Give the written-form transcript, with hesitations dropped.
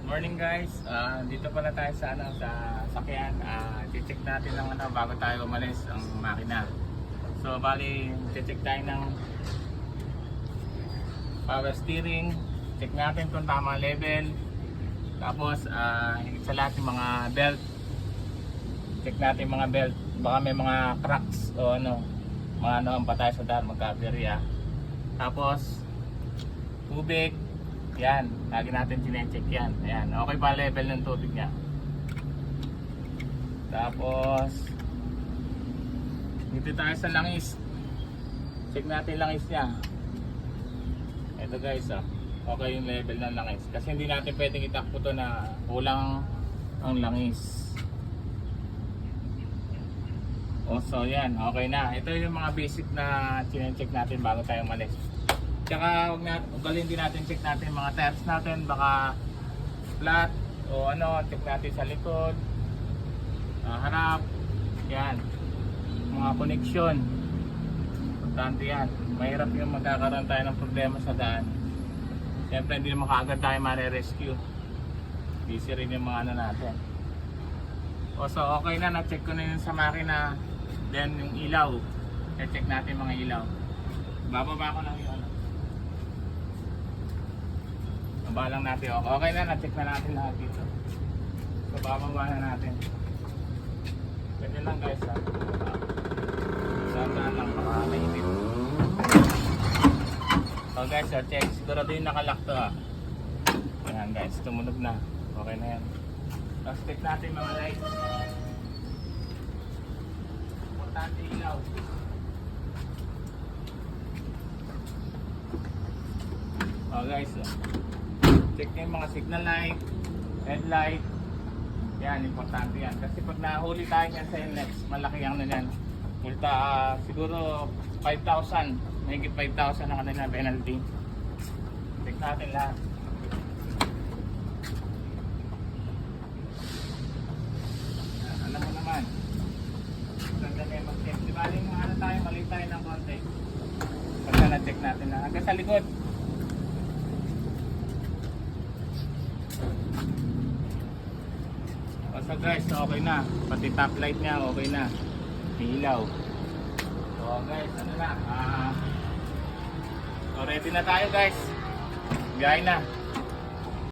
Morning guys, dito pala tayo sa sa sakyan. I-check natin ng bago tayo umalis ang makina. So bali, i-check tayo ng power steering. Check natin kung tama level. Tapos higit sa lahat yung mga belt. Check natin mga belt. Baka may mga cracks o mga ang patay sa daan, magka-aberya. Tapos tubig. Yan, lagi natin sinecheck yan. Ayan, okay ba level ng tubig niya? Tapos dito tayo sa langis. Check natin langis niya. Ito guys, okay yung level ng langis. Kasi hindi natin pwedeng itakbo to na kulang ang langis. So yan, okay na. Ito yung mga basic na sinecheck natin bago tayo umalis. Tsaka ugalin din natin, check natin mga tires natin, baka flat o check natin sa likod, harap, yan, mga connection. Importante yan. Mahirap yung magkakaroon tayo ng problema sa daan. Siyempre hindi naman kaagad tayo mare-rescue. Busy rin yung mga natin. So okay na, na-check ko na yun sa makina. Then yung ilaw, check natin mga ilaw. Bababa ko lang yun. Balang natin. Okay na, na-check na natin lahat dito. So bababa na natin. Pwede lang guys saan lang baka mainit. So guys, check. Sigurado yung nakalock to Ayan guys, tumunog na. Okay na yan. Tapos check natin mga lights. Importante ilaw. Guys, check nyo yung mga signal light, headlight. Yan, importante yan. Kasi pag nahuli tayo yan sa NLEX, malaki ang yan. Multa siguro 5,000. Mahigit 5,000 ang kanila penalty. Check natin lahat. Yan, alam mo naman. Ganda na yung mag-check. Di ba yung tayo, mali tayo ng konti. Basta na-check natin na. Hanggang sa likod. So guys, okay na. Pati top light niya, okay na. May ilaw. So guys, so ready na tayo guys. Biyahe na.